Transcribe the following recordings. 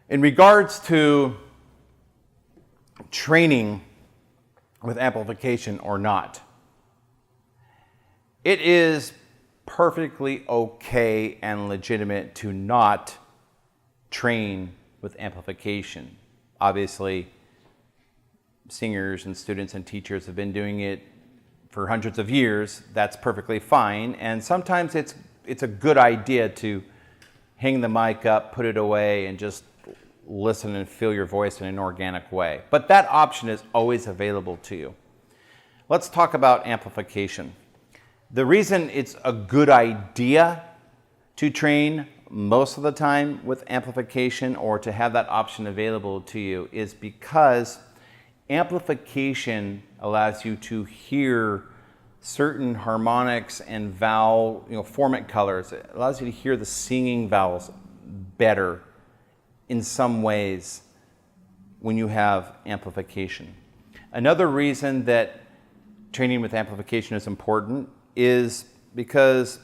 In regards to training with amplification or not, it is perfectly okay and legitimate to not train with amplification. Obviously, singers and students and teachers have been doing it for hundreds of years. That's perfectly fine. And sometimes it's a good idea to hang the mic up, put it away, and just listen and feel your voice in an organic way. But that option is always available to you. Let's talk about amplification. The reason it's a good idea to train most of the time with amplification or to have that option available to you is because amplification allows you to hear certain harmonics and vowel, formant colors. It allows you to hear the singing vowels better in some ways when you have amplification. Another reason that training with amplification is important is because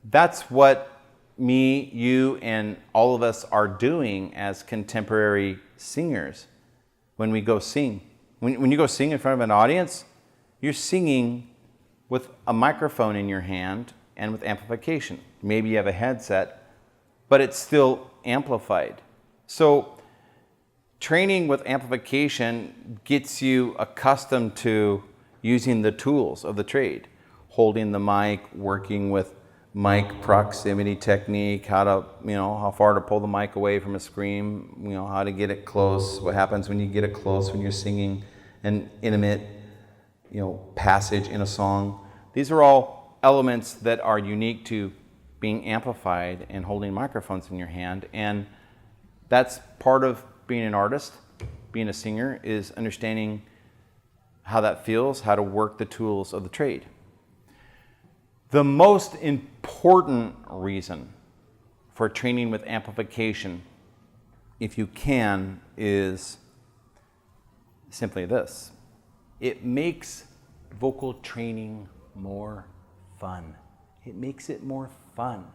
that's what me, you, and all of us are doing as contemporary singers when we go sing. When you go sing in front of an audience, you're singing with a microphone in your hand and with amplification. Maybe you have a headset, but it's still amplified. So training with amplification gets you accustomed to using the tools of the trade, holding the mic, working with mic proximity technique, how far to pull the mic away from a scream, how to get it close, what happens when you get it close when you're singing an intimate, passage in a song. These are all elements that are unique to being amplified and holding microphones in your hand, and that's part of being an artist, being a singer, is understanding how that feels, how to work the tools of the trade. The most important reason for training with amplification, if you can, is simply this. It makes vocal training more fun. It makes it more fun.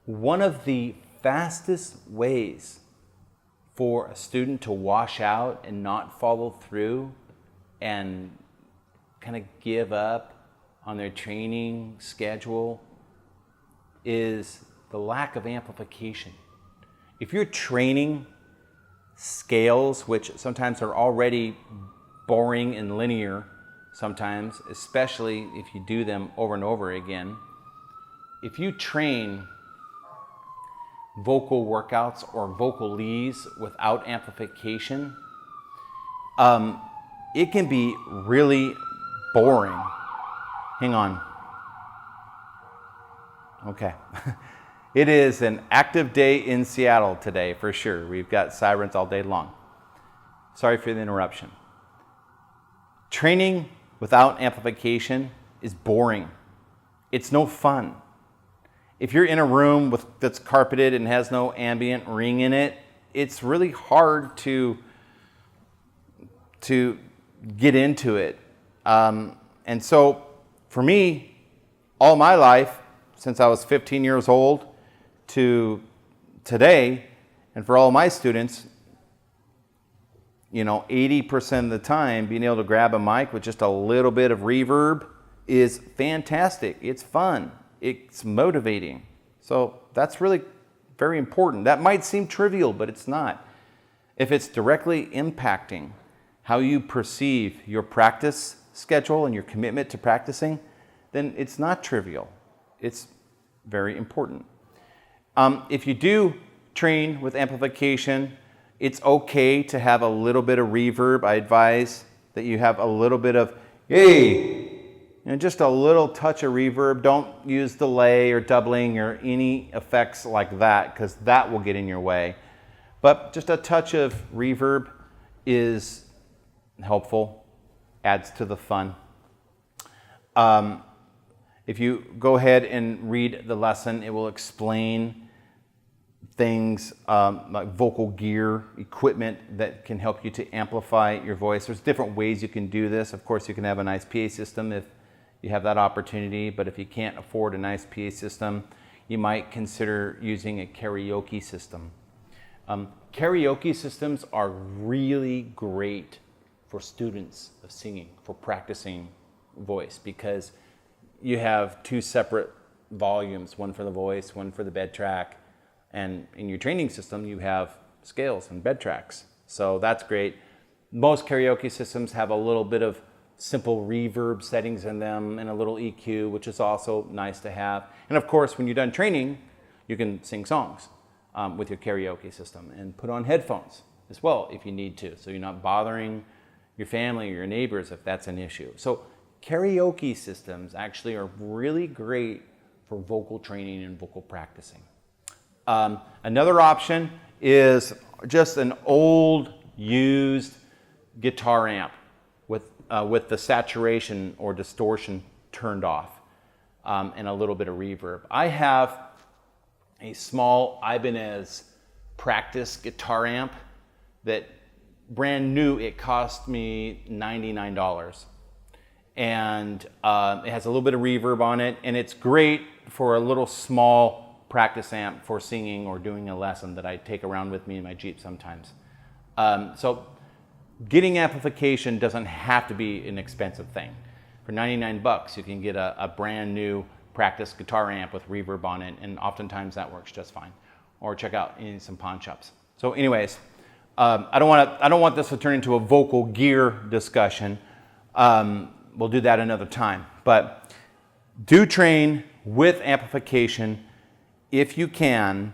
One of the fastest ways for a student to wash out and not follow through and kind of give up on their training schedule is the lack of amplification. If you're training scales, which sometimes are already boring and linear, sometimes, especially if you do them over and over again, if you train vocal workouts or vocalese without amplification, it can be really boring. Hang on. Okay. It is an active day in Seattle today, for sure. We've got sirens all day long. Sorry for the interruption. Training without amplification is boring. It's no fun. If you're in a room that's carpeted and has no ambient ring in it, it's really hard to get into it. And so for me, all my life, since I was 15 years old to today, and for all my students, 80% of the time, being able to grab a mic with just a little bit of reverb is fantastic. It's fun. It's motivating. So that's really very important. That might seem trivial, but it's not. If it's directly impacting how you perceive your practice schedule and your commitment to practicing, then it's not trivial. It's very important. If you do train with amplification, it's okay to have a little bit of reverb. I advise that you have a little bit of, just a little touch of reverb. Don't use delay or doubling or any effects like that, because that will get in your way. But just a touch of reverb is helpful, adds to the fun. If you go ahead and read the lesson, it will explain things like vocal gear, equipment that can help you to amplify your voice. There's different ways you can do this. Of course, you can have a nice PA system if you have that opportunity, but if you can't afford a nice PA system, you might consider using a karaoke system. Karaoke systems are really great for students of singing, for practicing voice, because you have two separate volumes, one for the voice, one for the bed track, and in your training system you have scales and bed tracks. So that's great. Most karaoke systems have a little bit of simple reverb settings in them and a little EQ, which is also nice to have. And of course, when you're done training, you can sing songs with your karaoke system and put on headphones as well if you need to, so you're not bothering your family or your neighbors if that's an issue. So karaoke systems actually are really great for vocal training and vocal practicing. Another option is just an old used guitar amp with the saturation or distortion turned off and a little bit of reverb. I have a small Ibanez practice guitar amp that brand new, it cost me $99. And it has a little bit of reverb on it, and it's great for a little small practice amp for singing or doing a lesson that I take around with me in my Jeep sometimes. So getting amplification doesn't have to be an expensive thing. For 99 bucks, you can get a brand new practice guitar amp with reverb on it, and oftentimes that works just fine. Or check out some pawn shops. So anyways, I don't want this to turn into a vocal gear discussion. We'll do that another time. But do train with amplification if you can,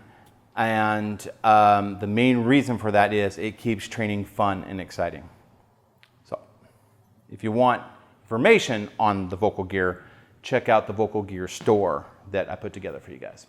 and the main reason for that is it keeps training fun and exciting. So if you want information on the vocal gear, check out the vocal gear store that I put together for you guys.